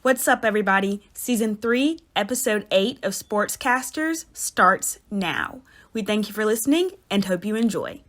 What's up, everybody? Season 3, Episode 8 of SportsCasters starts now. We thank you for listening and hope you enjoy.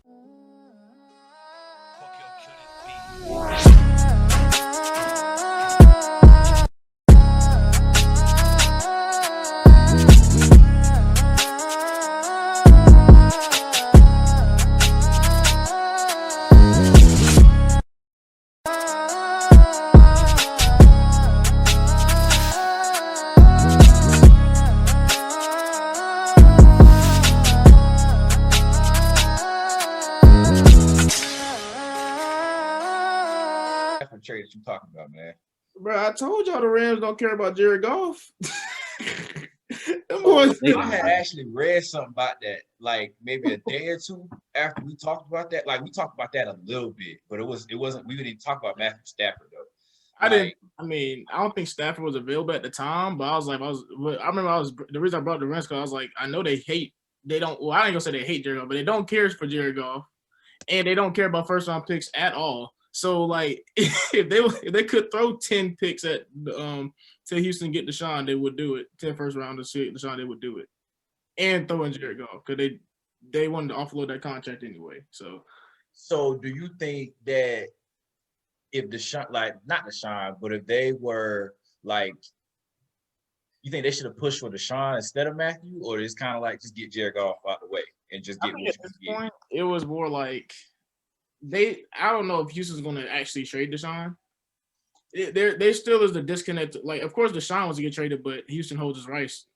Trade that you talking about, man? Bro, I told y'all the Rams don't care about Jared Goff. I had actually read something about that, like maybe a day or two after we talked about that. Like we talked about that a little bit, but it wasn't. We didn't talk about Matthew Stafford though. I don't think Stafford was available at the time, but the reason I brought the Rams because I was like, I know I ain't gonna say they hate Jared Goff, but they don't care for Jared Goff, and they don't care about first round picks at all. So like, if they could throw 10 picks at to Houston get Deshaun, they would do it. 10 first round to see Deshaun, they would do it, and throw in Jared Goff because they wanted to offload that contract anyway. So do you think that if Deshaun, like not Deshaun, but if they were like, you think they should have pushed for Deshaun instead of Matthew, or it's kind of like just get Jared Goff out the way and just get what you can get? It was more like. I don't know if Houston's going to actually trade Deshaun. There still is the disconnect. Like, of course, Deshaun wants to get traded, but Houston holds his rights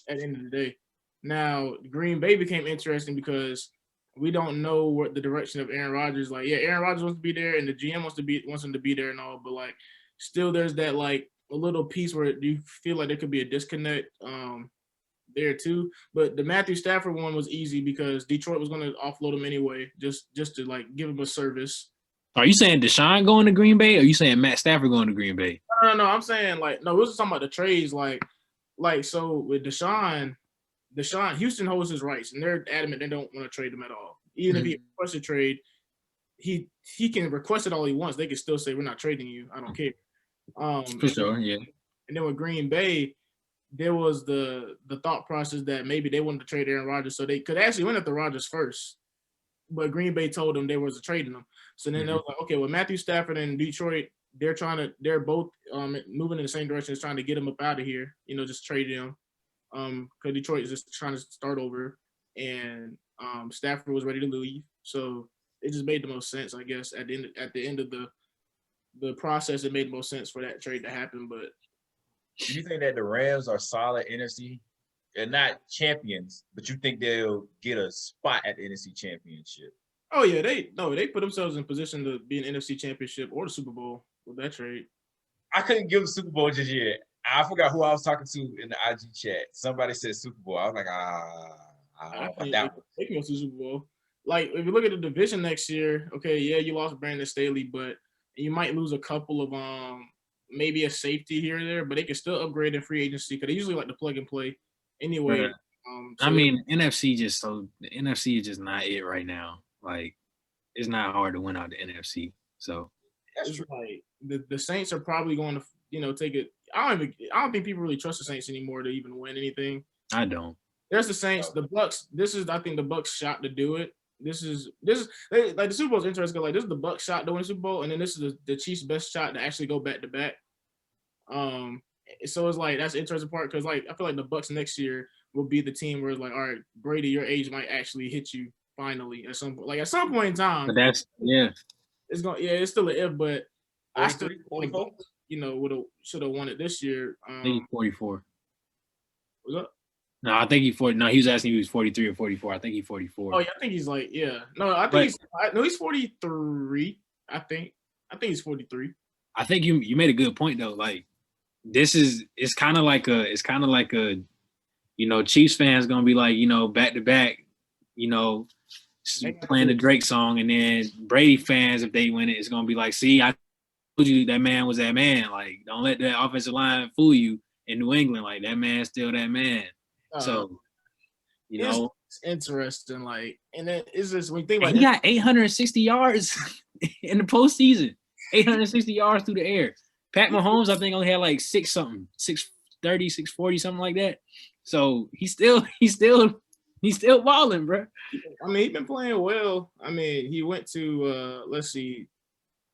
at the end of the day. Now, Green Bay became interesting because we don't know what the direction of Aaron Rodgers. Like, yeah, Aaron Rodgers wants to be there, and the GM wants him to be there and all. But like, still, there's that like a little piece where you feel like there could be a disconnect. There too, but the Matthew Stafford one was easy because Detroit was going to offload him anyway, just to like give him a service. Are you saying Deshaun going to Green Bay, or are you saying Matt Stafford going to Green Bay? No. I'm saying we was talking about the trades, like so with Deshaun, Houston holds his rights, and they're adamant they don't want to trade him at all. Even if he requests a trade, he can request it all he wants. They can still say we're not trading you. I don't care. For sure, yeah. And then with Green Bay. There was the thought process that maybe they wanted to trade Aaron Rodgers, so they could actually went after Rodgers first, but Green Bay told them they was trading them. So then they was like, okay, well Matthew Stafford and Detroit, they're both moving in the same direction, is trying to get him up out of here, just trade him, because Detroit is just trying to start over, and Stafford was ready to leave, so it just made the most sense, I guess. At the end of the process, it made the most sense for that trade to happen, but. Do you think that the Rams are solid NFC? They're not champions, but you think they'll get a spot at the NFC Championship? Oh yeah, they put themselves in position to be an NFC Championship or the Super Bowl with that trade. I couldn't give the Super Bowl just yet. I forgot who I was talking to in the IG chat. Somebody said Super Bowl. I was like, I don't know about that one. They can go to the Super Bowl. Like if you look at the division next year, okay, yeah, you lost Brandon Staley, but you might lose a couple of maybe a safety here or there, but they can still upgrade in free agency because they usually like to plug and play anyway. Right. The NFC is just not it right now. Like, it's not hard to win out the NFC. So it's like the Saints are probably going to take it. I don't think people really trust the Saints anymore to even win anything. I don't. There's the Saints, the Bucks. I think the Bucks shot to do it. This is like the Super Bowl is interesting. Like this is the Bucks shot to win the Super Bowl, and then this is the Chiefs' best shot to actually go back to back. So it's like that's the interesting part because like I feel like the Bucks next year will be the team where it's like, all right, Brady, your age might actually hit you finally at some point. Like at some point in time. But that's it's still an if, but I still should have won it this year. I think he's 44. What's up? No, I think he's 40. No, he was asking if he was 43 or 44. I think he's 44. Oh yeah, I think he's like he's 43. I think he's 43. I think you made a good point though. Like it's kind of like a Chiefs fans gonna be like back to back, playing the Drake song, and then Brady fans if they win it's gonna be like, see, I told you that man was that man. Like don't let that offensive line fool you in New England. Like that man's still that man. So, it's interesting. Like, and then it's just when you think about he got 860 yards in the postseason, 860 yards through the air. Pat Mahomes, I think, only had like 630, 640, something like that. So he's still balling, bro. I mean, he's been playing well. I mean, he went to let's see,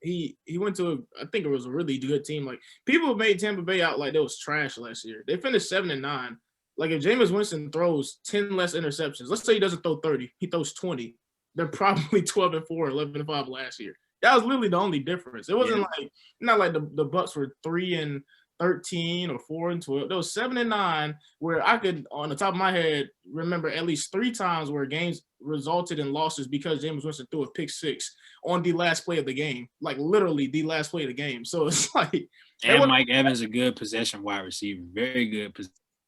he went to I think it was a really good team. Like people made Tampa Bay out like they was trash last year. They finished 7-9. Like if Jameis Winston throws 10 less interceptions, let's say he doesn't throw 30, he throws 20. They're probably 12-4, 11-5 last year. That was literally the only difference. It wasn't like not like the Bucks were 3-13 or 4-12. There was 7-9 where I could, on the top of my head, remember at least 3 times where games resulted in losses because Jameis Winston threw a pick 6 on the last play of the game, like literally the last play of the game. So it's like, and Mike Evans, a good possession wide receiver, very good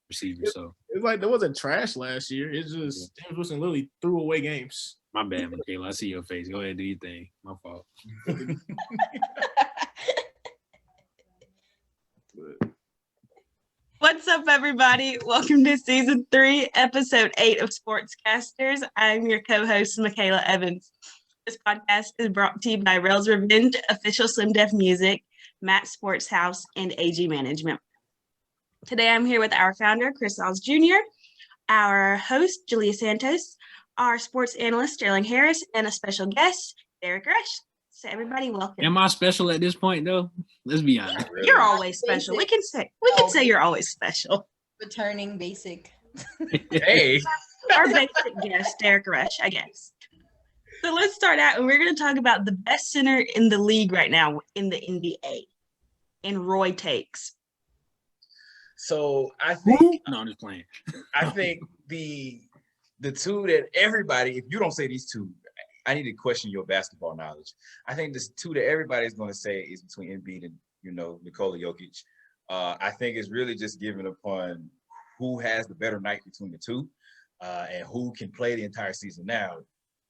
receiver. So it's like there wasn't trash last year. It's just Jameis Winston literally threw away games. My bad, Michaela. I see your face. Go ahead and do your thing. My fault. What's up, everybody? Welcome to Season 3, Episode 8 of SportsCasters. I'm your co-host, Michaela Evans. This podcast is brought to you by Rells Revenge, Official Slim Def Music, Matt SportsHouse, and AG Management. Today, I'm here with our founder, Chris Alls Jr., our host, Julia Santos, our sports analyst, Sterling Harris, and a special guest, Deric. So everybody, welcome. Am I special at this point, though? Let's be honest. You're always special. We can say you're always special. Returning basic. Hey. Our basic guest, Deric Rush, I guess. So let's start out, and we're going to talk about the best center in the league right now in the NBA, and Roy takes. So I think no, I'm just playing. I think the two that everybody, if you don't say these two, I need to question your basketball knowledge. I think the two that everybody's going to say is between Embiid and, Nikola Jokic. I think it's really just given upon who has the better night between the two and who can play the entire season. Now,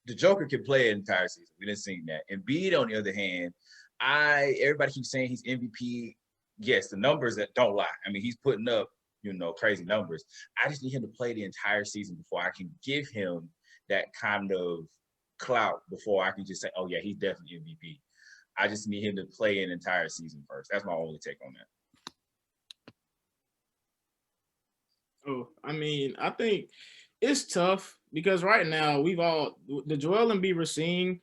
the Joker can play an entire season. We didn't see that. Embiid, on the other hand, everybody keeps saying he's MVP. Yes, the numbers that don't lie. I mean, he's putting up, crazy numbers. I just need him to play the entire season before I can give him that kind of clout before I can just say, oh, yeah, he's definitely MVP. I just need him to play an entire season first. That's my only take on that. Oh, I mean, I think it's tough because right now the Joel Embiid we're seeing,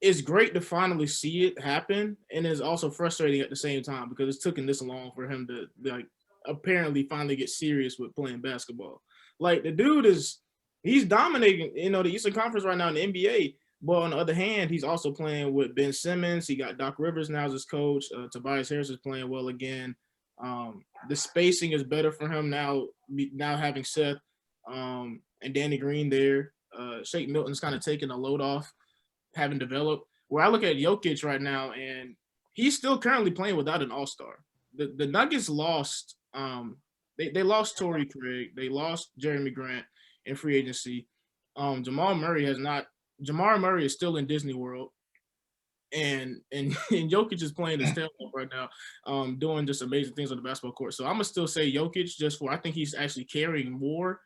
it's great to finally see it happen, and it's also frustrating at the same time because it's taken this long for him to apparently finally get serious with playing basketball. Like the dude he's dominating, the Eastern Conference right now in the NBA. But on the other hand, he's also playing with Ben Simmons. He got Doc Rivers now as his coach. Tobias Harris is playing well again. The spacing is better for him now having Seth and Danny Green there. Shake Milton's kind of taking the load off, having developed. Where I look at Jokic right now, and he's still currently playing without an all-star. The Nuggets lost. They lost Torrey Craig. They lost Jeremy Grant in free agency. Jamal Murray is still in Disney World, and Jokic is playing his tail off right now, doing just amazing things on the basketball court. So I'm gonna still say Jokic I think he's actually carrying more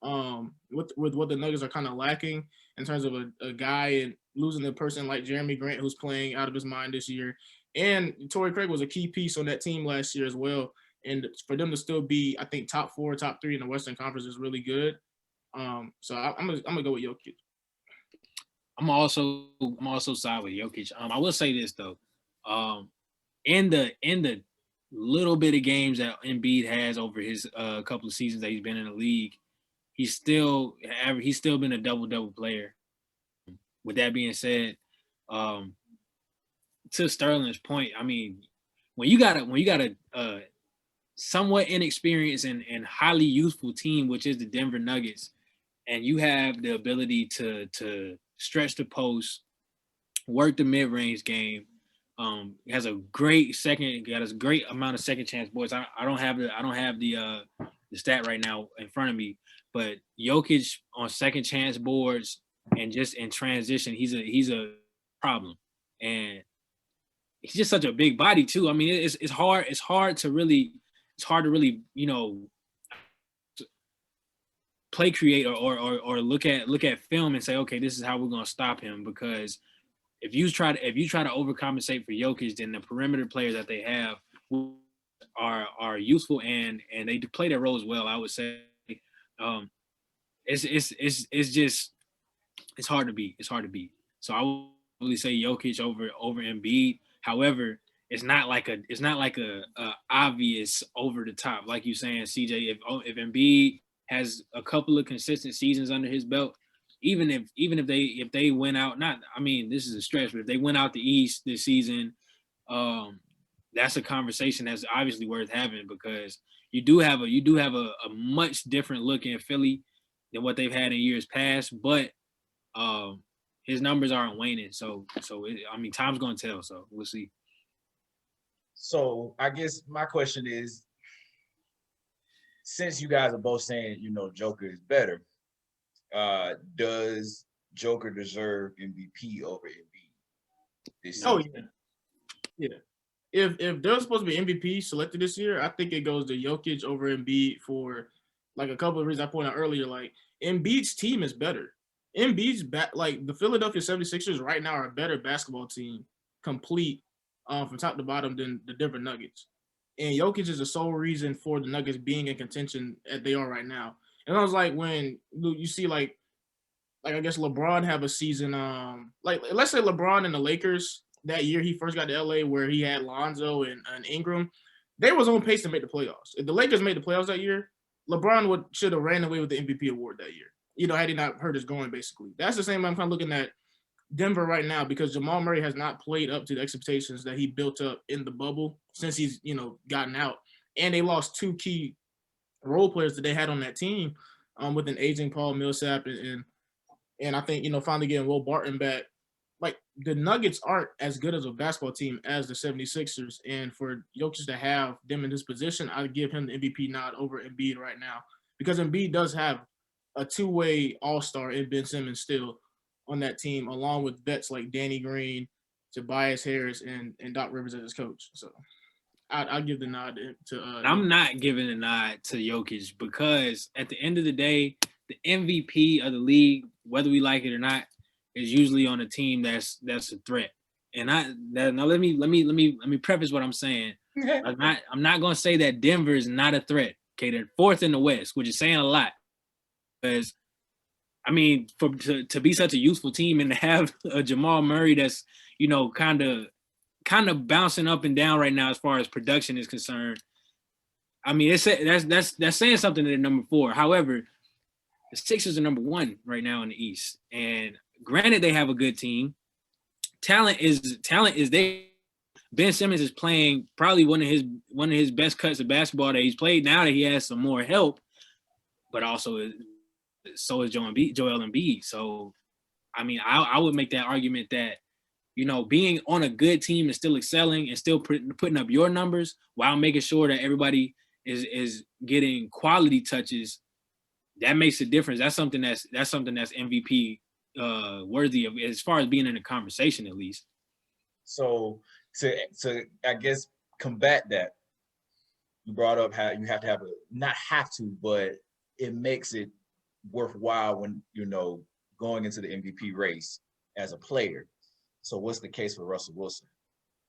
with what the Nuggets are kind of lacking in terms of a guy and losing a person like Jeremy Grant who's playing out of his mind this year. And Torrey Craig was a key piece on that team last year as well. And for them to still be, I think, top 4, top 3 in the Western Conference is really good. So I'm gonna go with Jokic. I'm also side with Jokic. I will say this though, in the little bit of games that Embiid has over his couple of seasons that he's been in the league, he's still been a double player. With that being said, to Sterling's point, I mean, when you got a somewhat inexperienced and highly youthful team, which is the Denver Nuggets, and you have the ability to stretch the post, work the mid-range game, has a great amount of second chance boards. I don't have the stat right now in front of me, but Jokic on second chance boards and just in transition, he's a problem, and he's just such a big body too. I mean, it's hard to really play create or look at film and say, okay, this is how we're gonna stop him, because if you try to overcompensate for Jokic, then the perimeter players that they have are useful and they play their roles well. I would say it's just it's hard to beat. It's hard to beat. So I would really say Jokic over Embiid. However, it's not like a obvious over the top like you saying, CJ. If Embiid has a couple of consistent seasons under his belt, even if they went out, not I mean this is a stretch, but if they went out the East this season, that's a conversation that's obviously worth having because you do have a much different look in Philly than what they've had in years past, but his numbers aren't waning. So time's gonna tell. So we'll see. So I guess my question is, since you guys are both saying, Joker is better, does Joker deserve MVP over Embiid this season? Oh yeah. If there's supposed to be MVP selected this year, I think it goes to Jokic over Embiid for like a couple of reasons I pointed out earlier. Like Embiid's team is better. Embiid's like the Philadelphia 76ers right now are a better basketball team, complete from top to bottom than the Denver Nuggets. And Jokic is the sole reason for the Nuggets being in contention as they are right now. And I was like, when you see like I guess LeBron have a season, like let's say LeBron and the Lakers that year he first got to LA where he had Lonzo and Ingram, they was on pace to make the playoffs. If the Lakers made the playoffs that year, LeBron should have ran away with the MVP award that year. Had he not hurt his groin, basically. That's the same I'm kind of looking at Denver right now because Jamal Murray has not played up to the expectations that he built up in the bubble since he's, gotten out. And they lost two key role players that they had on that team with an aging Paul Millsap and I think, finally getting Will Barton back. Like, the Nuggets aren't as good as a basketball team as the 76ers. And for Jokic to have them in this position, I'd give him the MVP nod over Embiid right now because Embiid does have a two-way all-star in Ben Simmons still on that team, along with vets like Danny Green, Tobias Harris, and Doc Rivers as his coach. So I'll give the nod to I'm not giving a nod to Jokic because at the end of the day, the MVP of the league, whether we like it or not, is usually on a team that's a threat. And now let me preface what I'm saying. I'm not gonna say that Denver is not a threat. Okay, they're fourth in the West, which is saying a lot. Because, to be such a useful team and to have a Jamal Murray that's, kind of bouncing up and down right now as far as production is concerned. That's saying something to the number 4. However, the Sixers are number 1 right now in the East. And granted, they have a good team. Talent is there. Ben Simmons is playing probably one of his best cuts of basketball that he's played now that he has some more help, but also so is Joel Embiid. So, I would make that argument that, being on a good team and still excelling and still putting up your numbers while making sure that everybody is getting quality touches, that makes a difference. That's something that's MVP worthy of as far as being in a conversation at least. So to I guess combat that, you brought up how you have to have not have to, but it makes it worthwhile when going into the MVP race as a player. So what's the case for Russell Wilson?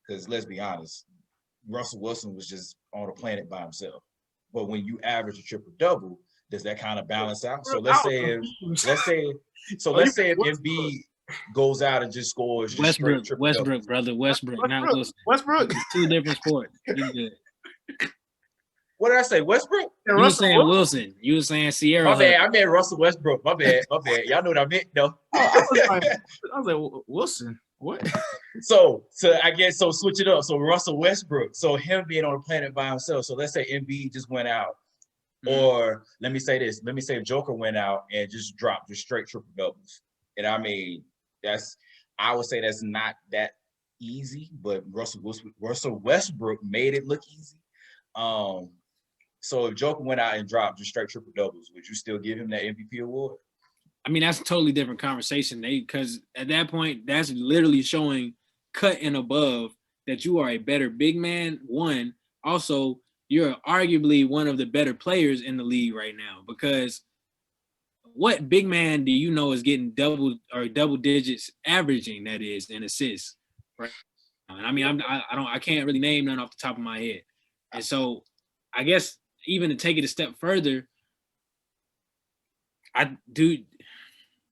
Because let's be honest, Russell Wilson was just on a planet by himself. But when you average a triple double, does that kind of balance out? So let's say if Embiid goes out and just scores Westbrook, doubles. brother, Westbrook, not Wilson. Westbrook. It's 2 different sports. You good. What did I say? Westbrook? You were saying Wilson. You were saying Sierra. My bad. I meant Russell Westbrook. My bad. Y'all know what I meant, though. I was like, Wilson. What? So I guess switch it up. So Russell Westbrook. So him being on the planet by himself. So let's say Embiid just went out. Or let me say this. Let me say if Joker went out and just dropped just straight triple doubles. And I would say that's not that easy, but Russell Westbrook made it look easy. So if Joker went out and dropped just straight triple doubles, would you still give him that MVP award? That's a totally different conversation. Because at that point, that's literally showing cut and above that you are a better big man. One, also, you're arguably one of the better players in the league right now. Because what big man do you know is getting double digits averaging, that is, in assists? Right. I can't really name none off the top of my head. And so I guess even to take it a step further,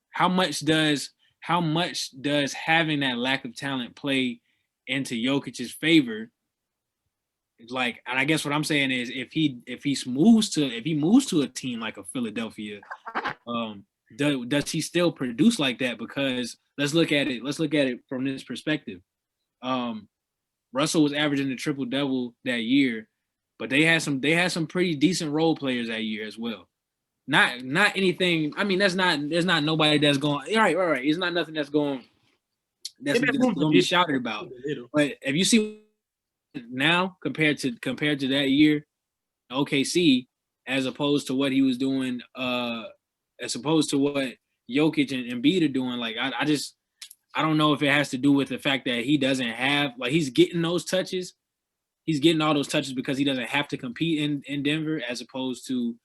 how much does having that lack of talent play into Jokic's favor? Like, and I guess what I'm saying is if he moves to a team like a Philadelphia, does he still produce like that? Because let's look at it from this perspective. Russell was averaging a triple double that year, but they had some pretty decent role players that year as well. Not anything. I mean, there's not nobody that's going. Right. It's not nothing that's going to be shouted about. But if you see now compared to that year, OKC, as opposed to what he was doing, as opposed to what Jokic and Embiid are doing, like I don't know if it has to do with the fact that he doesn't have, like, he's getting those touches. He's getting all those touches because he doesn't have to compete in Denver, as opposed to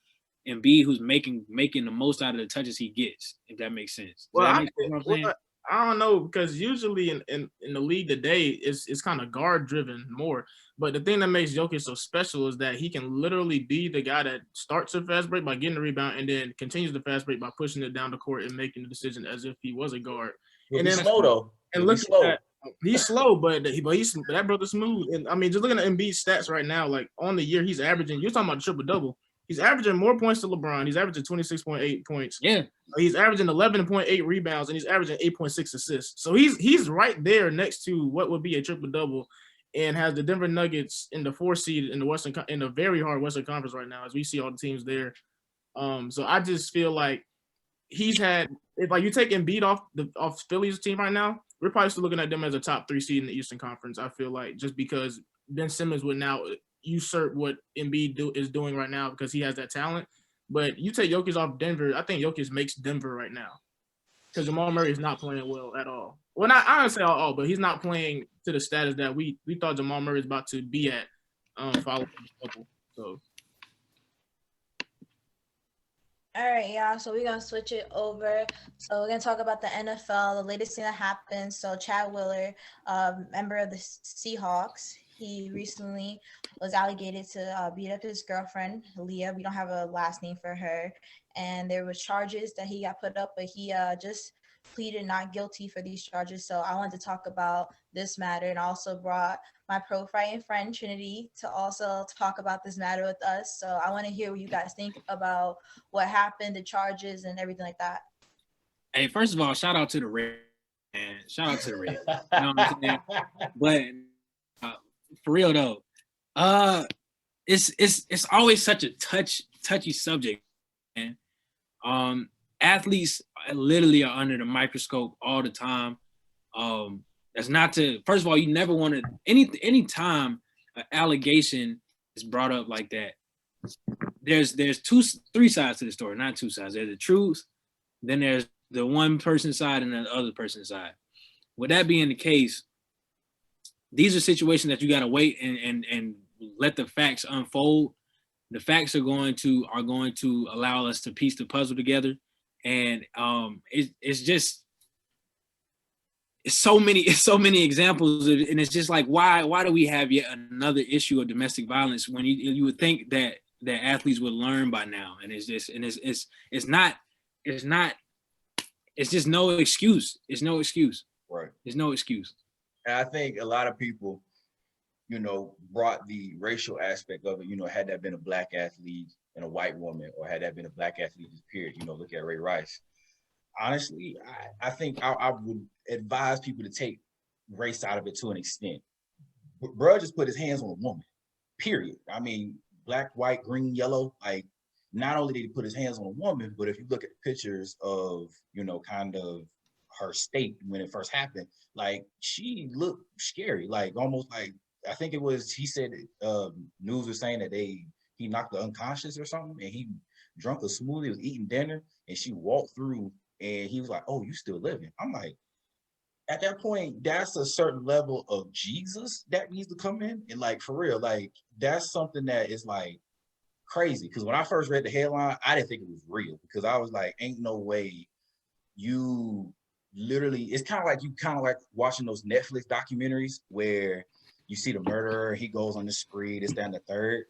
Embiid, who's making the most out of the touches he gets, if that makes sense. I don't know, because usually in the league today, it's kind of guard driven more. But the thing that makes Jokic so special is that he can literally be the guy that starts a fast break by getting the rebound and then continues the fast break by pushing it down the court and making the decision as if he was a guard. And then slow though. And look at that. He's slow, but that brother's smooth. And I mean, just looking at Embiid's stats right now, like on the year, he's averaging. You're talking about triple double. He's averaging more points to LeBron. He's averaging 26.8 points. Yeah. He's averaging 11.8 rebounds, and he's averaging 8.6 assists. So he's right there next to what would be a triple double, and has the Denver Nuggets in the 4th seed in the very hard Western Conference right now, as we see all the teams there. So I just feel like he's had, if like you take Embiid off Philly's team right now, we're probably still looking at them as a top 3 seed in the Eastern Conference. I feel like, just because Ben Simmons would now usurp what Embiid is doing right now because he has that talent. But you take Jokic off Denver, I think Jokic makes Denver right now, because Jamal Murray is not playing well at all. Well, I don't say all, but he's not playing to the status that we thought Jamal Murray is about to be at following the bubble. So. All right, y'all. So we're going to switch it over. So we're going to talk about the NFL, the latest thing that happened. So Chad Wheeler, member of the Seahawks, he recently was alleged to beat up his girlfriend, Leah. We don't have a last name for her. And there was charges that he got put up, but he just pleaded not guilty for these charges. So I wanted to talk about this matter, and also brought my pro-fighting friend Trinity to also talk about this matter with us. So I want to hear what you guys think about what happened, the charges, and everything like that. Hey, first of all, shout out to the Reds, man. Shout out to the Reds. You know what I'm saying? But for real though, it's always such a touchy subject, man. Athletes literally are under the microscope all the time. That's not to, first of all, you never want to, any time an allegation is brought up like that, there's 3 sides to the story, not 2 sides. There's the truth, then there's the one person's side and the other person's side. With that being the case, these are situations that you got to wait and let the facts unfold. The facts are going to allow us to piece the puzzle together. And it's so many examples of, and it's just like, why do we have yet another issue of domestic violence when you would think that athletes would learn by now? And it's just, and it's just no excuse. It's no excuse. Right. There's no excuse. And I think a lot of people, brought the racial aspect of it. Had that been a black athlete and a white woman, or had that been a black athlete, period, look at Ray Rice. Honestly, I think I would advise people to take race out of it to an extent. Bro just put his hands on a woman, period. I mean, black, white, green, yellow, like, not only did he put his hands on a woman, but if you look at the pictures of, kind of her state when it first happened, like, she looked scary, like almost like, I think it was, he said, news was saying that he knocked her unconscious or something, and he drunk a smoothie, was eating dinner, and she walked through, and he was like, "Oh, you still living?" I'm like, at that point, that's a certain level of Jesus that needs to come in, and like, for real, like, that's something that is like crazy. Because when I first read the headline, I didn't think it was real, because I was like, ain't no way you literally, it's kind of like watching those Netflix documentaries where you see the murderer, he goes on the spree, this, that, and the third.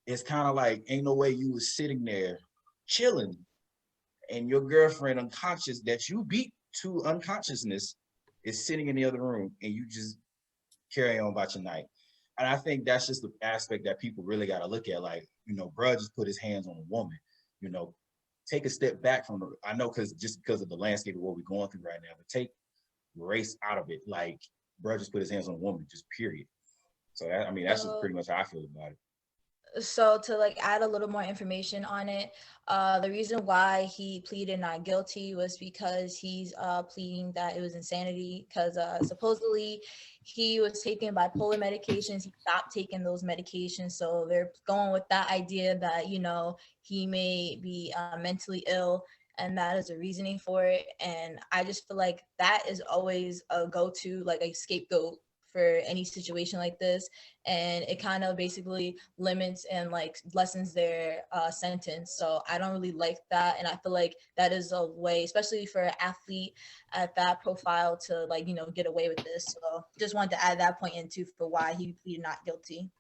It's kind of like, ain't no way you was sitting there chilling and your girlfriend unconscious that you beat to unconsciousness is sitting in the other room and you just carry on about your night. And I think that's just the aspect that people really got to look at. Like, you know, bruh just put his hands on a woman, you know, take a step back from I know because of the landscape of what we're going through right now, but take race out of it. Like, bruh just put his hands on a woman, just period. So that, I mean, that's just pretty much how I feel about it. So to like add a little more information on it, the reason why he pleaded not guilty was because he's pleading that it was insanity, because supposedly he was taking bipolar medications. He stopped taking those medications, so they're going with that idea that, you know, he may be mentally ill, and that is a reasoning for it. And I just feel like that is always a go-to, like a scapegoat for any situation like this, and it kind of basically limits and like lessens their sentence. So I don't really like that, and I feel like that is a way, especially for an athlete at that profile, to like, you know, get away with this. So just wanted to add that point into for why he pleaded not guilty.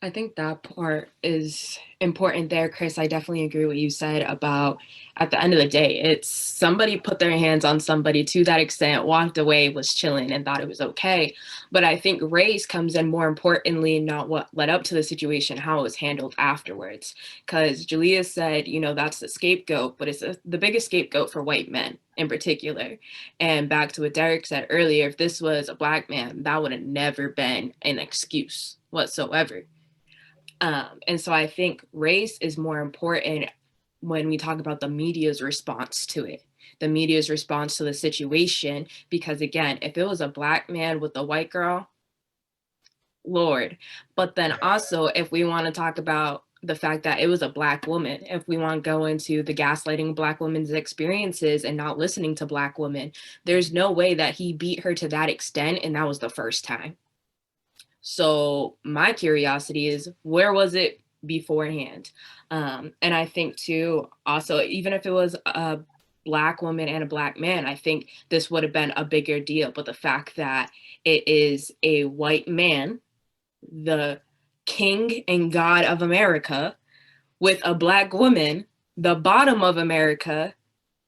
I think that part is important there, Chris. I definitely agree with what you said about, at the end of the day, it's somebody put their hands on somebody to that extent, walked away, was chilling, and thought it was okay. But I think race comes in more importantly, not what led up to the situation, how it was handled afterwards. Because Julia said, you know, that's the scapegoat, but it's the biggest scapegoat for white men in particular. And back to what Deric said earlier, if this was a Black man, that would have never been an excuse whatsoever. And so I think race is more important when we talk about the media's response to it, the media's response to the situation, because again, if it was a Black man with a white girl, Lord. But then also, if we want to talk about the fact that it was a Black woman, if we want to go into the gaslighting Black women's experiences and not listening to Black women, there's no way that he beat her to that extent and that was the first time. So my curiosity is, where was it beforehand? And I think too, also, even if it was a Black woman and a Black man, I think this would have been a bigger deal. But the fact that it is a white man, the king and god of America, with a Black woman, the bottom of America,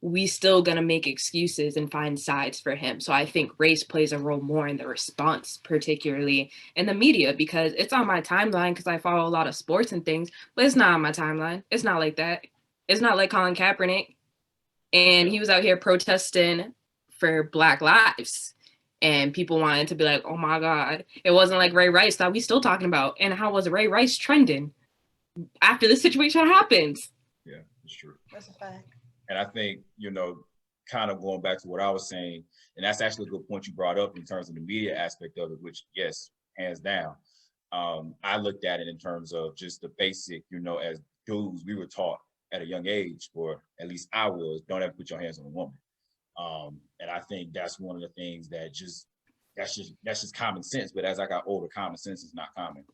we still gonna make excuses and find sides for him. So I think race plays a role more in the response, particularly in the media, because it's on my timeline because I follow a lot of sports and things, but it's not on my timeline. It's not like that. It's not like Colin Kaepernick, and he was out here protesting for Black lives, and people wanted to be like, oh my God, it wasn't like Ray Rice that we still talking about. And how was Ray Rice trending after this situation happens? Yeah, that's true. That's a fact. And I think, you know, kind of going back to what I was saying, and that's actually a good point you brought up in terms of the media aspect of it, which, yes, hands down. I looked at it in terms of just the basic, you know, as dudes, we were taught at a young age, or at least I was, don't ever put your hands on a woman. And I think that's one of the things that that's just common sense. But as I got older, common sense is not common.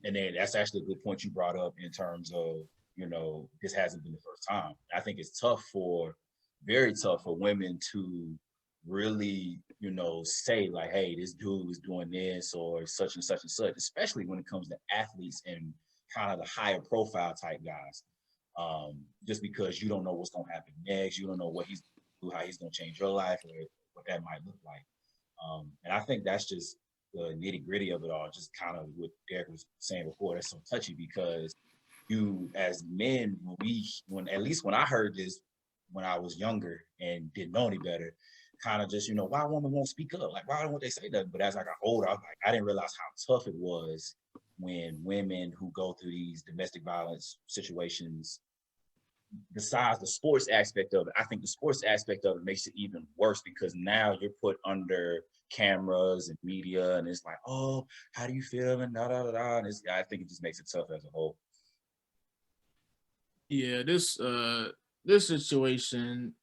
And then that's actually a good point you brought up in terms of, you know, this hasn't been the first time. I think it's very tough for women to really, you know, say like, hey, this dude is doing this or such and such and such, especially when it comes to athletes and kind of the higher profile type guys. Just because you don't know what's going to happen next. You don't know what how he's going to change your life or what that might look like. And I think that's just the nitty gritty of it all, just kind of what Deric was saying before. That's so touchy because you as men, when at least when I heard this when I was younger and didn't know any better, kind of just, you know, why women won't speak up? Like, why don't they say that? But as I got older, I was like, I didn't realize how tough it was when women who go through these domestic violence situations, besides the sports aspect of it, I think the sports aspect of it makes it even worse because now you're put under cameras and media and it's like, oh, how do you feel? And da da da da. And I think it just makes it tough as a whole. Yeah, this situation,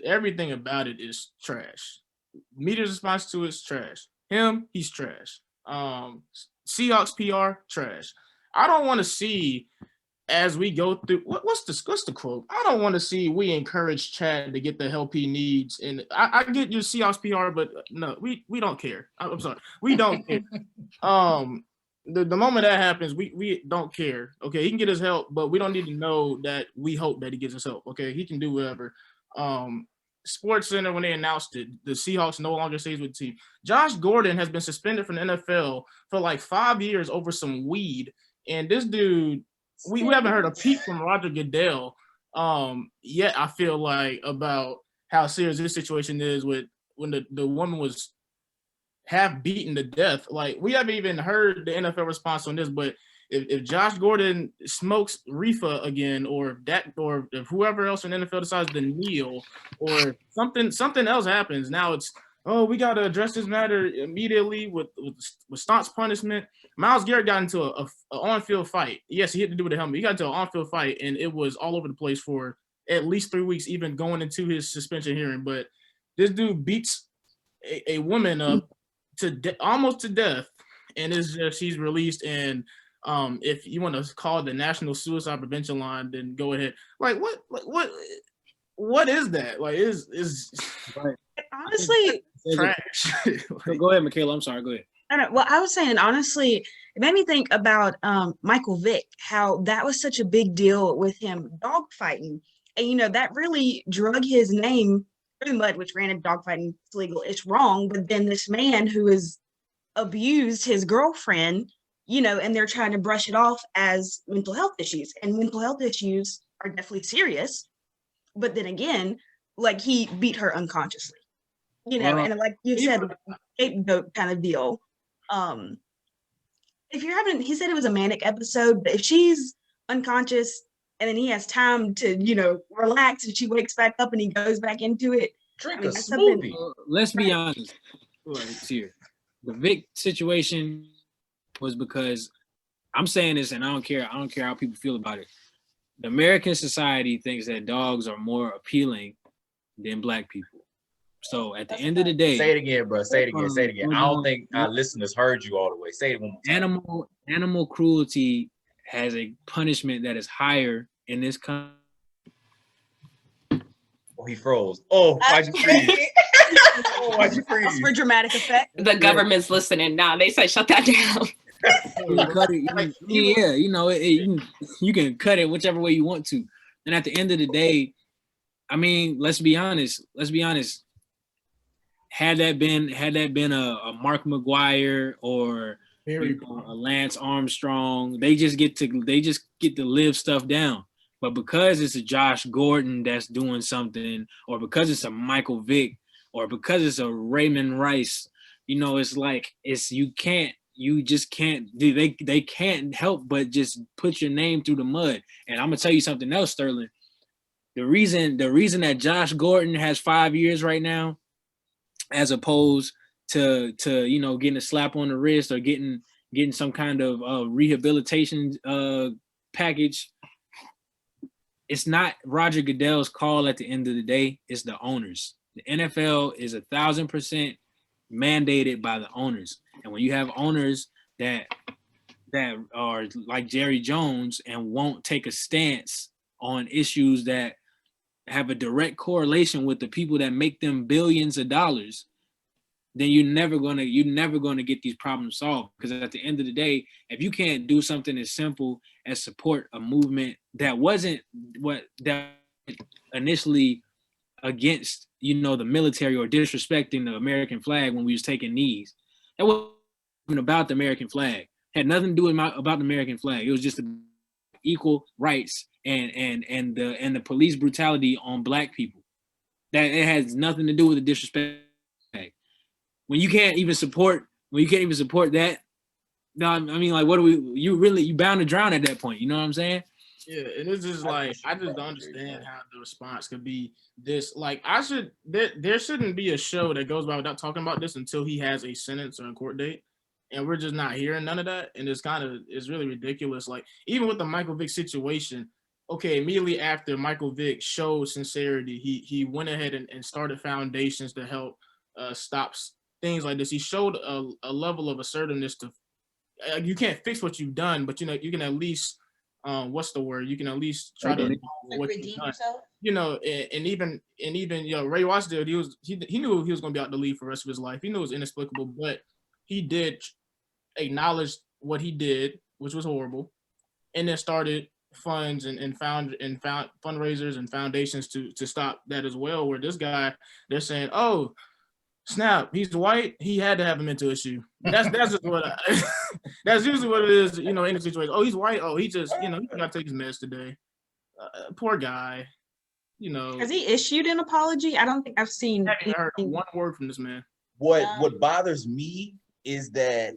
everything about it is trash. Media's response to it's trash. Him, he's trash. Seahawks PR, trash. I don't want to see as we go through, what's the quote? I don't want to see we encourage Chad to get the help he needs. And I get your Seahawks PR, but no, we don't care. I'm sorry. We don't care. The moment that happens, we don't care. Okay, he can get his help, but we don't need to know that we hope that he gets his help. Okay, he can do whatever. Sports Center, when they announced it, the Seahawks no longer stays with the team. Josh Gordon has been suspended from the NFL for like 5 years over some weed. And this dude, we haven't heard a peep from Roger Goodell yet, I feel like, about how serious this situation is with when the woman was half beaten to death. Like, we haven't even heard the NFL response on this, but if Josh Gordon smokes reefer again, or if whoever else in the NFL decides to kneel, or something else happens, now it's, oh, we got to address this matter immediately with staunch punishment. Myles Garrett got into a on-field fight. Yes, he had to do with the helmet. He got into an on-field fight, and it was all over the place for at least 3 weeks, even going into his suspension hearing. But this dude beats a woman up almost to death, and it's just, she's released. And if you want to call the National Suicide Prevention Line, then go ahead. Like, what is that? Like, is Right. Honestly, trash. Like, go ahead, Michaela. I'm sorry. Go ahead. I don't know. Well, I was saying, honestly, it made me think about Michael Vick, how that was such a big deal with him dogfighting. And, that really drug his name through the mud, which granted, dogfighting is legal. It's wrong. But then this man who has abused his girlfriend, and they're trying to brush it off as mental health issues. And mental health issues are definitely serious. But then again, like, he beat her unconsciously, and like you said, scapegoat kind of deal. If you're having, he said it was a manic episode, but if she's unconscious and then he has time to, relax, and she wakes back up and he goes back into it. Drink I mean, a that's smoothie. Let's be honest. Here, the Vic situation was because, I'm saying this, and I don't care how people feel about it. The American society thinks that dogs are more appealing than black people. So at the end of the day, say it again, bro. Say it again. I don't think our listeners heard you all the way. Say it one more time. Animal cruelty has a punishment that is higher in this country. Oh, he froze. Oh, why'd you freeze? Why'd you freeze? For dramatic effect. The government's listening now. They said shut that down. You cut it, you can cut it whichever way you want to. And at the end of the day, I mean, let's be honest. Had that been a Mark McGuire or a Lance Armstrong, they just get to live stuff down. But because it's a Josh Gordon that's doing something, or because it's a Michael Vick, or because it's a Raymond Rice, it's like you just can't do. They can't help but just put your name through the mud. And I'm gonna tell you something else, Sterling. The reason that Josh Gordon has 5 years right now, as opposed to getting a slap on the wrist or getting some kind of rehabilitation package, it's not Roger Goodell's call at the end of the day. It's the owners. The NFL is 1,000% mandated by the owners. And when you have owners that are like Jerry Jones and won't take a stance on issues that have a direct correlation with the people that make them billions of dollars, then you're never gonna get these problems solved. Because at the end of the day, if you can't do something as simple as support a movement that wasn't that initially against the military or disrespecting the American flag when we was taking knees, that wasn't even about the American flag. It had nothing to do about the American flag. It was just equal rights and the police brutality on black people. That it has nothing to do with the disrespect. When you can't even support that, no, I mean, like, what do we? You bound to drown at that point. You know what I'm saying? Yeah, and it's just like, I just don't understand how the response could be this. Like, there shouldn't be a show that goes by without talking about this until he has a sentence or a court date, and we're just not hearing none of that. And it's really ridiculous. Like, even with the Michael Vick situation, okay, immediately after Michael Vick showed sincerity, he went ahead and started foundations to help stop things like this. He showed a level of assertiveness to, you can't fix what you've done, but you can at least what's the word? You can at least try to what you've Redeem done. yourself. You know, and even Ray Watchdale, he knew he was going to be out the league for the rest of his life. He knew it was inexplicable, but he did acknowledge what he did, which was horrible, and then started funds and found fundraisers and foundations to stop that as well. Where this guy, they're saying, oh, snap, he's white, he had to have a mental issue. That's just what that's usually what it is, you know, in the situation. Oh, he's white. Oh, he just, you know, he got to take his meds today. Poor guy. You know, Has he issued an apology? I don't think I've seen. I haven't heard one word from this man. What bothers me is that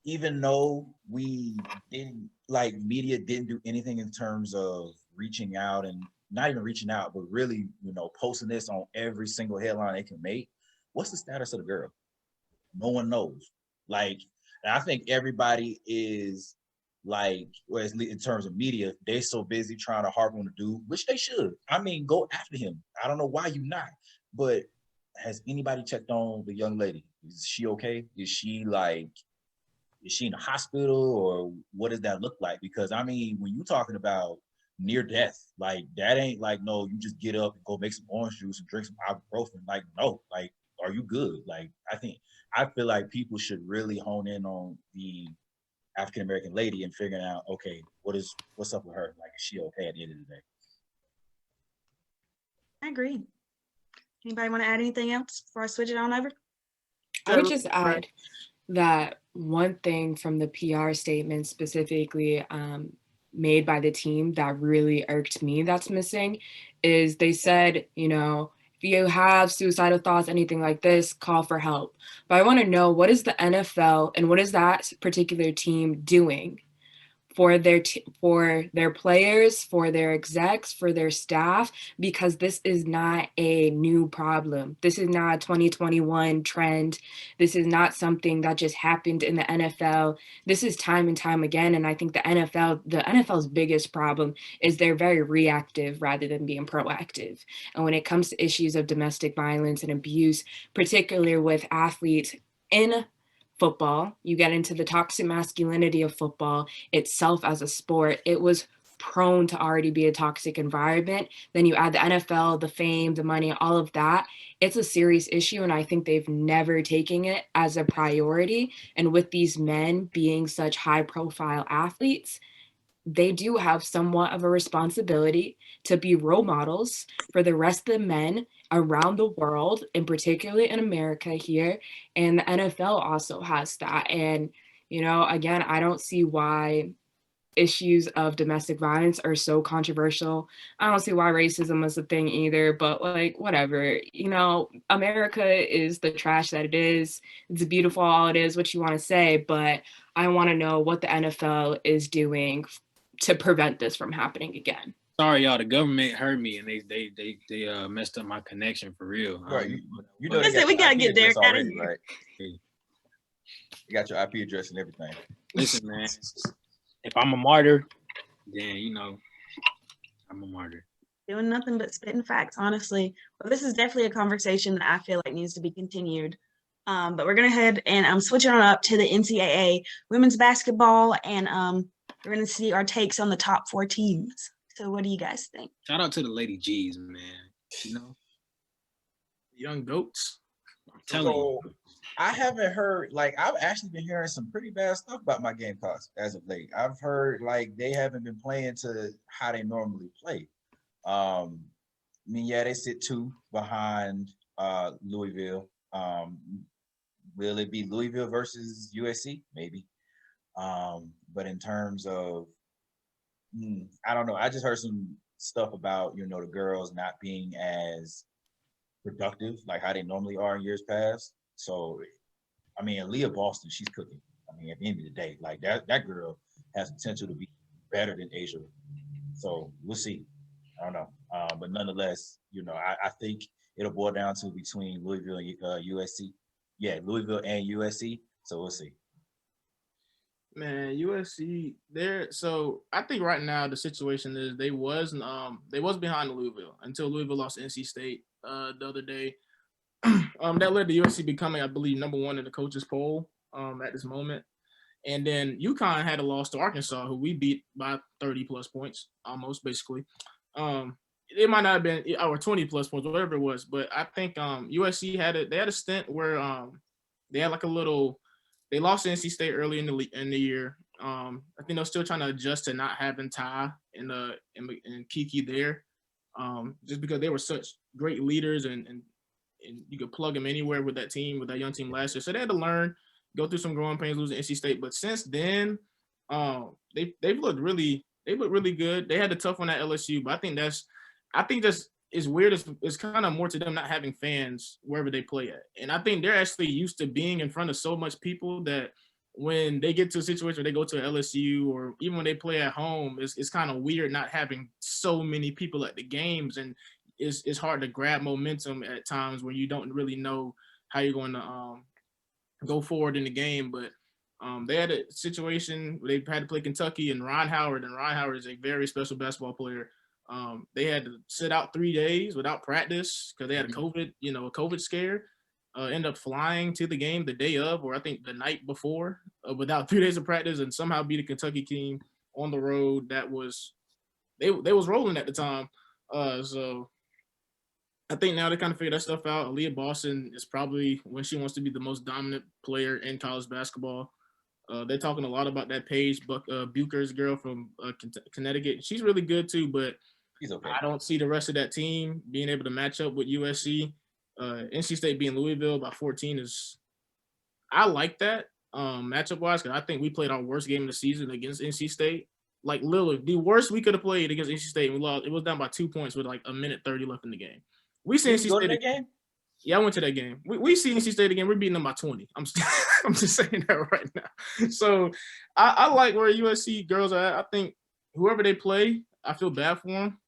even though we didn't, like, media didn't do anything in terms of reaching out, and not even reaching out, but really, you know, posting this on every single headline they can make. What's the status of the girl? No one knows. Like, and I think everybody is like, whereas in terms of media, they're so busy trying to harp on the dude, which they should. I mean, go after him. I don't know why you not. But has anybody checked on the young lady? Is she okay? Is she in the hospital, or what does that look like? Because I mean, when you're talking about near death, like, that ain't like, no, you just get up and go make some orange juice and drink some ibuprofen. Like, no, like, are you good? Like, I feel like people should really hone in on the African American lady and figuring out, okay, what's up with her? Like, is she okay at the end of the day? I agree. Anybody want to add anything else before I switch it on over? I would just add that one thing from the PR statement specifically made by the team that really irked me that's missing is they said, you know, if you have suicidal thoughts, anything like this, call for help. But I want to know, what is the NFL and what is that particular team doing for their players, for their execs, for their staff, because this is not a new problem. This is not a 2021 trend. This is not something that just happened in the NFL. This is time and time again. And I think the NFL's biggest problem is they're very reactive rather than being proactive. And when it comes to issues of domestic violence and abuse, particularly with athletes in football, you get into the toxic masculinity of football itself as a sport. It was prone to already be a toxic environment. Then you add the NFL, the fame, the money, all of that. It's a serious issue, and I think they've never taken it as a priority. And with these men being such high-profile athletes, they do have somewhat of a responsibility to be role models for the rest of the men around the world, and particularly in America here. And the NFL also has that. And, you know, again, I don't see why issues of domestic violence are so controversial. I don't see why racism is a thing either, but like, whatever, you know, America is the trash that it is. It's beautiful, all it is, what you want to say, but I want to know what the NFL is doing to prevent this from happening again. Sorry, y'all. The government heard me, and they messed up my connection for real. Right. You know, We gotta get Deric out of already, here. right? You got your IP address and everything. Listen, man. If I'm a martyr, then, you know, I'm a martyr. Doing nothing but spitting facts, honestly. Well, this is definitely a conversation that I feel like needs to be continued. But we're going to head and I'm switching on up to the NCAA women's basketball, and we're going to see our takes on the top 4 teams. So what do you guys think? Shout out to the Lady G's, man. You know, Young goats. I'm telling you. I haven't heard, like, I've actually been hearing some pretty bad stuff about my Gamecocks as of late. I've heard, like, they haven't been playing to how they normally play. I mean, yeah, they sit 2 behind Louisville. Will it be Louisville versus USC? Maybe. But in terms of, I don't know. I just heard some stuff about, you know, the girls not being as productive, like how they normally are in years past. So, I mean, Leah Boston, she's cooking. I mean, at the end of the day, like that girl has potential to be better than Asia. So we'll see. I don't know. But nonetheless, you know, I think it'll boil down to between Louisville and USC. Yeah, Louisville and USC. So we'll see. Man, USC there. So I think right now the situation is they was behind Louisville until Louisville lost to NC State the other day. That led to USC becoming, I believe, number 1 in the coaches poll at this moment. And then UConn had a loss to Arkansas, who we beat by 30 plus points, almost basically. It might not have been or 20 plus points, whatever it was. But I think USC had a stint where they had like they lost to NC State early in the year. I think they're still trying to adjust to not having Ty and Kiki there, just because they were such great leaders and you could plug them anywhere with that team, with that young team last year. So they had to learn, go through some growing pains, losing NC State. But since then, they've looked really good. They had a tough one at LSU, but I think that's is weird. It's kind of more to them not having fans wherever they play at. And I think they're actually used to being in front of so much people that when they get to a situation where they go to LSU or even when they play at home, it's kind of weird not having so many people at the games. And it's hard to grab momentum at times when you don't really know how you're going to go forward in the game. But they had a situation where they had to play Kentucky and Ron Howard is a very special basketball player. They had to sit out 3 days without practice because they had a COVID scare. End up flying to the game the day of, or I think the night before, without 3 days of practice, and somehow beat a Kentucky team on the road that was they was rolling at the time. So I think now they kind of figure that stuff out. Aaliyah Boston is probably when she wants to be the most dominant player in college basketball. They're talking a lot about that Paige Bucher's girl from Connecticut. She's really good too, but He's okay. I don't see the rest of that team being able to match up with USC. NC State being Louisville by 14 is – I like that matchup-wise because I think we played our worst game of the season against NC State. Like, literally, the worst we could have played against NC State, and we lost. It was down by 2 points with like a minute 30 left in the game. We see NC State game. Yeah, I went to that game. We see NC State again. We're beating them by 20. I'm just saying that right now. So I like where USC girls are at. I think whoever they play, I feel bad for them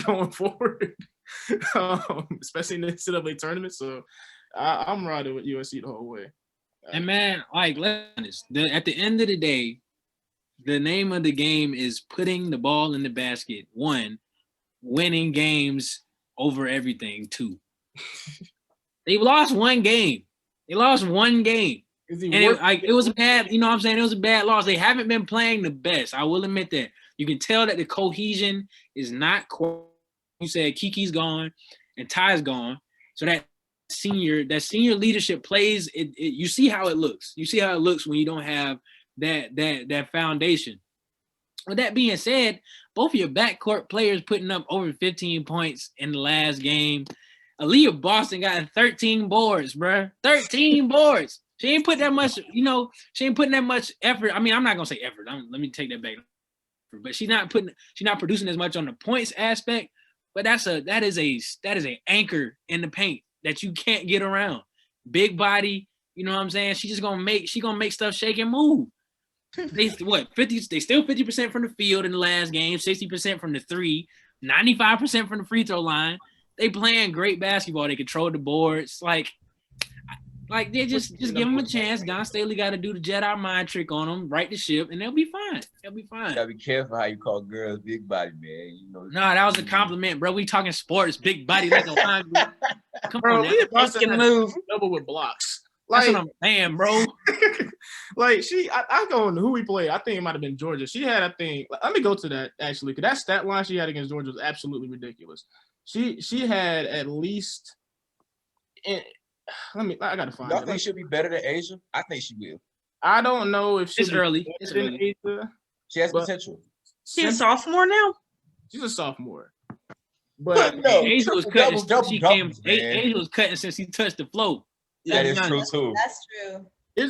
going forward, especially in the NCAA tournament. So I'm riding with USC the whole way. And man, like, let's at the end of the day, the name of the game is putting the ball in the basket. 1, winning games over everything. 2. They lost one game. It was a bad, you know what I'm saying? It was a bad loss. They haven't been playing the best. I will admit that. You can tell that the cohesion is not quite. You said Kiki's gone and Ty's gone. So that senior leadership plays it. You see how it looks. You see how it looks when you don't have that foundation. With that being said, both of your backcourt players putting up over 15 points in the last game. Aaliyah Boston got 13 boards, bruh. 13 boards. She ain't put that much, she ain't putting that much effort. I mean, I'm not gonna say effort. Let me take that back. But she's not producing as much on the points aspect. But that is a anchor in the paint that you can't get around. Big body, you know what I'm saying? She's gonna make stuff shake and move. They still 50% from the field in the last game, 60% from the 3, 95% from the free throw line. They playing great basketball. They control the boards. Like they just give them a chance. Don Staley got to do the Jedi mind trick on them, right the ship, and they'll be fine. You gotta be careful how you call girls big body, man. No, that was a compliment, bro. We talking sports, big body like a line. Come bro, on, now. can move double with blocks. That's what I'm saying, bro. Like I don't know who we played. I think it might have been Georgia. She had, let me go to that actually, because that stat line she had against Georgia was absolutely ridiculous. She had at least. I gotta find. Y'all think she'll be better than Asia? I think she will. I don't know if it's early. It's early. Asia, she has potential. She's a sophomore now. She's a sophomore. But no, Asia was cutting since she came. Asia was cutting since he touched the floor. That is true too. That's true.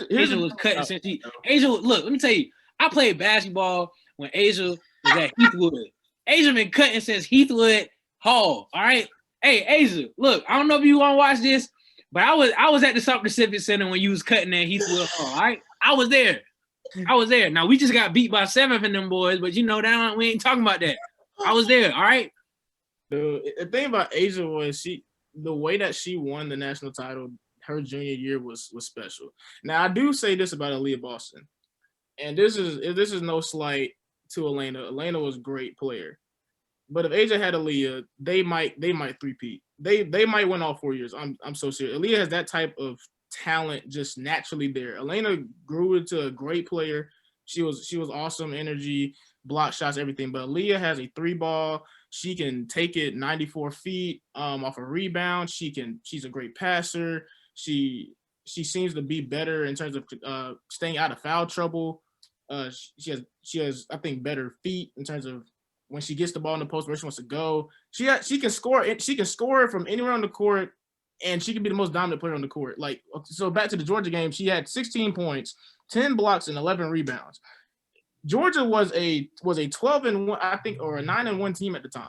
Asia was cutting since he. Asia, look, let me tell you. I played basketball when Asia was at Heathwood. Asia been cutting since Heathwood Hall. All right. Hey, Asia, look, I don't know if you want to watch this, but I was at the South Pacific Center when you was cutting at Heathwood Hall. All right. I was there. Now we just got beat by 7 from them boys, but we ain't talking about that. I was there. All right. The thing about Asia was the way that she won the national title her junior year was special. Now I do say this about Aaliyah Boston, and this is no slight to Elena. Elena was a great player, but if Asia had Aaliyah, they might three-peat. They might win all 4 years. I'm so serious. Aaliyah has that type of talent just naturally there. Elena grew into a great player. She was awesome energy, block shots, everything. But Leah has a 3-ball. She can take it 94 feet off a rebound. She's a great passer. She seems to be better in terms of staying out of foul trouble. She has I think better feet in terms of when she gets the ball in the post where she wants to go. She can score. She can score from anywhere on the court, and she can be the most dominant player on the court. Like, so back to the Georgia game, she had 16 points, 10 blocks, and 11 rebounds. Georgia was a 12-1, I think, or a 9-1 team at the time.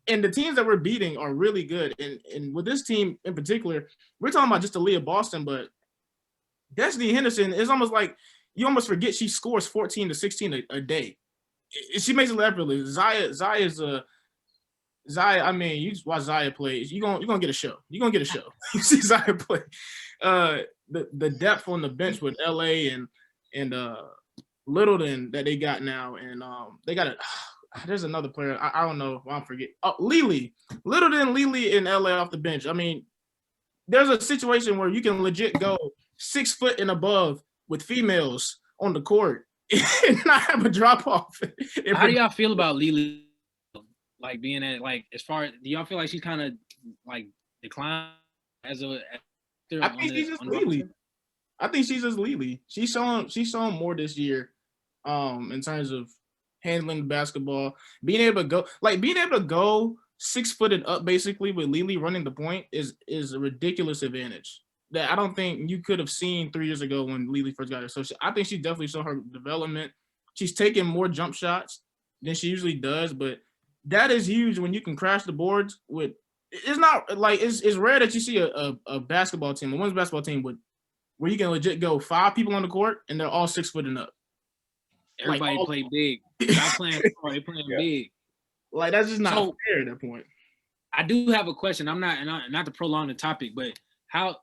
And the teams that we're beating are really good. And with this team in particular, we're talking about just Aaliyah Boston, but Destiny Henderson is almost like you almost forget she scores 14 to 16 a day. She makes it effortless. Zaya, I mean, you just watch Zaya play, you're gonna get a show. You're gonna get a show. You see Zaya play. The depth on the bench with LA and Littleton that they got now, and they got there's another player. I don't know if I'm forget. Oh, Lily. Littleton, Lily in LA off the bench. I mean, there's a situation where you can legit go 6 foot and above with females on the court and not have a drop off. How do y'all feel about Lily? Like being at, like, as far as, do y'all feel like she's kind of like declined as a? I think she's just Lily. I think she's just Lily. She's shown more this year, in terms of handling the basketball, being able to go 6 foot and up basically with Lily running the point is a ridiculous advantage that I don't think you could have seen 3 years ago when Lily first got her. So I think she definitely showed her development. She's taking more jump shots than she usually does, but that is huge when you can crash the boards with. It's not like it's rare that you see a basketball team, a women's basketball team where you can legit go 5 people on the court and they're all 6 foot and up. Everybody play big. Not playing small, they playing big. Like, that's just not fair at that point. I do have a question. I'm not to prolong the topic, but how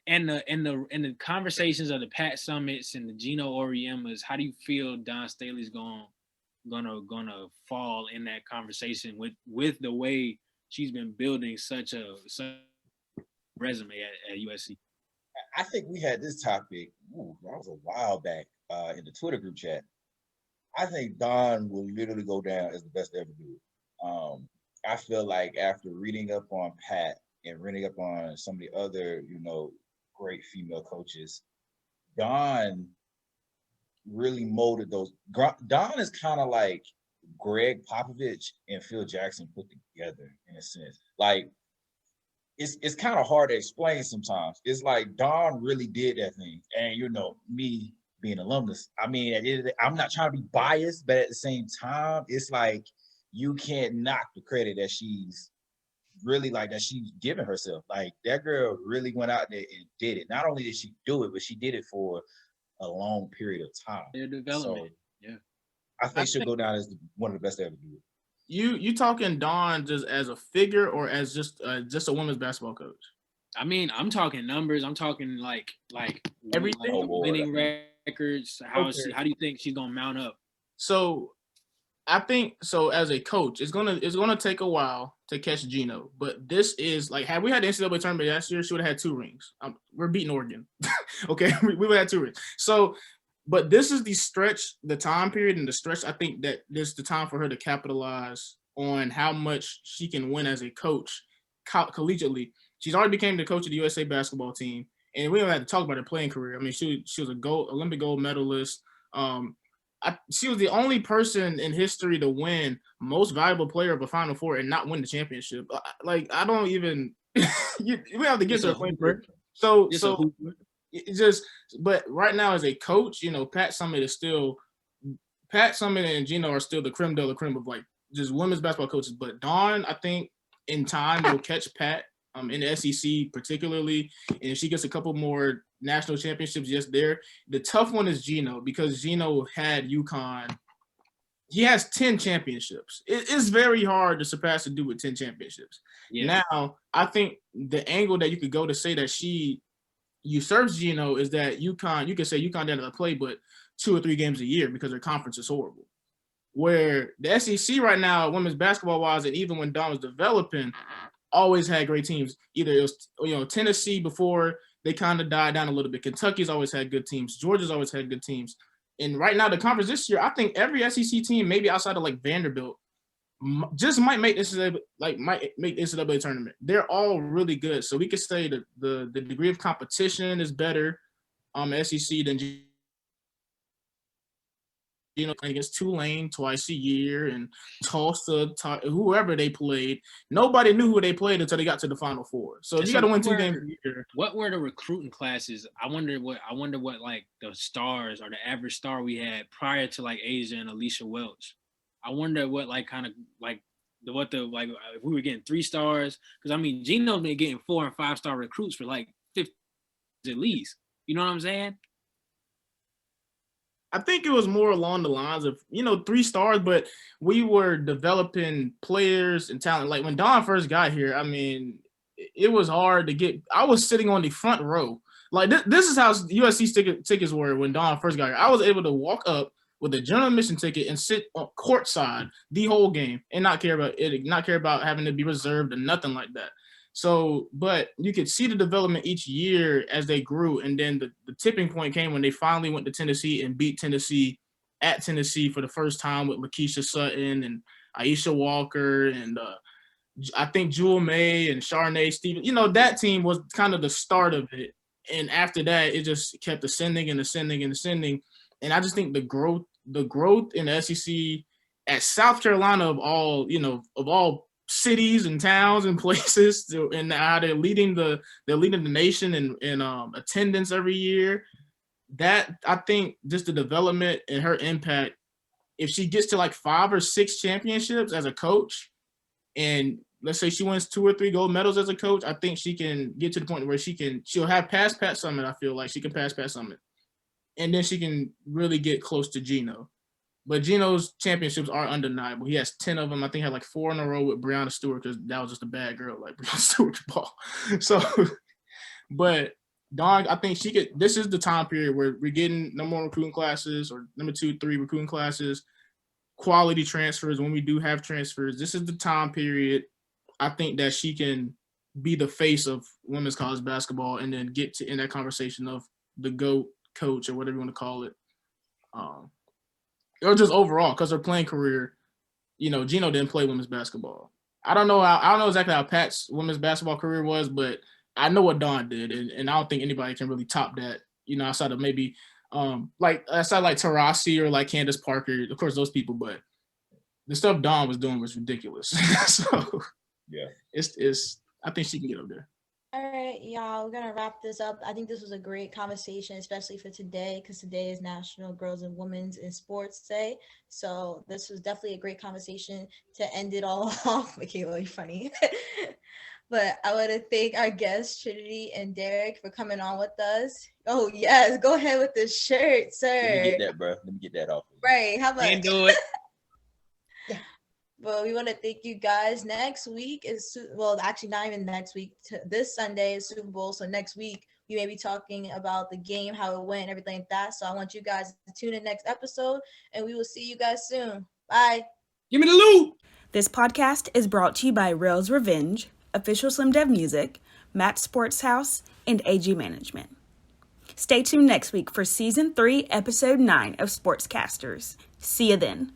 in the conversations of the Pat Summits and the Gino Oriemas, how do you feel Dawn Staley's gonna fall in that conversation with the way she's been building such a resume at USC? I think we had this topic. That was a while back in the Twitter group chat. I think Dawn will literally go down as the best to ever do it. I feel like after reading up on Pat and reading up on some of the other, great female coaches, Dawn really molded those. Dawn is kind of like Greg Popovich and Phil Jackson put together in a sense. Like, it's kind of hard to explain sometimes. It's like Dawn really did that thing. And, me being an alumnus, I mean, I'm not trying to be biased, but at the same time, it's like you can't knock the credit that she's really that she's given herself. Like, that girl really went out there and did it. Not only did she do it, but she did it for a long period of time. Their development. So, I think she'll go down as one of the best to ever do it. You talking Dawn just as a figure or as just a women's basketball coach? I mean, I'm talking numbers. I'm talking like everything, winning records. How do you think she's gonna mount up? So, I think as a coach, it's gonna take a while to catch Gino. But this is like, had we had the NCAA tournament last year, she would have had 2 rings. We're beating Oregon. Okay, we would have had 2 rings. So. But this is the time period and the stretch. I think that this is the time for her to capitalize on how much she can win as a coach collegiately. She's already became the coach of the USA basketball team. And we don't have to talk about her playing career. I mean, she was a Olympic gold medalist. She was the only person in history to win most valuable player of a Final Four and not win the championship. Like, I don't even we have to get to her playing career. But right now as a coach, Pat Summit and Gino are still the creme de la creme of like just women's basketball coaches. But Dawn, I think in time will catch Pat in the SEC particularly, and if she gets a couple more national championships, there. The tough one is Gino because Gino had UConn. He has 10 championships. It's very hard to surpass a dude with 10 championships. Yeah. Now, I think the angle that you could go to say that she usurps Gino is that UConn, you can say UConn doesn't play but 2 or 3 games a year because their conference is horrible. Where the SEC right now, women's basketball wise, and even when Dawn was developing, always had great teams. Either it was Tennessee before they kind of died down a little bit. Kentucky's always had good teams. Georgia's always had good teams. And right now, the conference this year, I think every SEC team, maybe outside of like Vanderbilt, just might make this NCAA tournament. They're all really good. So we could say that the degree of competition is better SEC than against Tulane twice a year and Tulsa, whoever they played. Nobody knew who they played until they got to the Final Four. So you got to win 2 games a year. What were the recruiting classes? I wonder what like the stars or the average star we had prior to like Asia and Alicia Welch. I wonder what like kind of like if we were getting 3 stars, because I mean Gino's been getting 4 and 5 star recruits for like 50 at least. You know what I'm saying? I think it was more along the lines of, 3 stars, but we were developing players and talent. Like when Don first got here, I mean, it was hard to get. I was sitting on the front row. Like this is how USC tickets were when Don first got here. I was able to walk up with a general admission ticket and sit on courtside the whole game and not care about having to be reserved or nothing like that. So, but you could see the development each year as they grew. And then the tipping point came when they finally went to Tennessee and beat Tennessee at Tennessee for the first time with Lakeisha Sutton and Aisha Walker and I think Jewel May and Charnay Stevens. That team was kind of the start of it. And after that, it just kept ascending and ascending and ascending. And I just think the growth in the SEC at South Carolina of all cities and towns and places, and how they're leading the nation in attendance every year. That I think just the development and her impact, if she gets to like 5 or 6 championships as a coach, and let's say she wins 2 or 3 gold medals as a coach, I think she can get to the point where she'll have passed Pat Summitt. I feel like she can pass Pat Summitt, and then she can really get close to Gino. But Gino's championships are undeniable. He has 10 of them. I think he had like 4 in a row with Breonna Stewart, because that was just a bad girl, like Breonna Stewart's ball. So, but Dawn, I think she could. This is the time period where we're getting no more recruiting classes, or number 2, 3 recruiting classes, quality transfers. When we do have transfers, this is the time period. I think that she can be the face of women's college basketball, and then get to in that conversation of the GOAT coach or whatever you want to call it. Or just overall, because her playing career, Gino didn't play women's basketball. I don't know exactly how Pat's women's basketball career was, but I know what Dawn did, and I don't think anybody can really top that. Outside of maybe outside like Taurasi or like Candace Parker, of course those people, but the stuff Dawn was doing was ridiculous. So yeah, it's I think she can get up there. All right, y'all, we're going to wrap this up. I think this was a great conversation, especially for today, because today is National Girls and Women's in Sports Day. So this was definitely a great conversation to end it all off. Michaela, you're funny. But I want to thank our guests, Trinity and Deric, for coming on with us. Oh, yes, go ahead with the shirt, sir. Let me get that, bro. Let me get that off. Right, how much? Can't do it. But we want to thank you guys. Next week is, actually not even next week. This Sunday is Super Bowl. So next week, we may be talking about the game, how it went, and everything like that. So I want you guys to tune in next episode, and we will see you guys soon. Bye. Give me the loot. This podcast is brought to you by Rells Revenge, Official Slim Dev Music, Matt SportsHouse, and AG Management. Stay tuned next week for Season 3, Episode 9 of SportsCasters. See you then.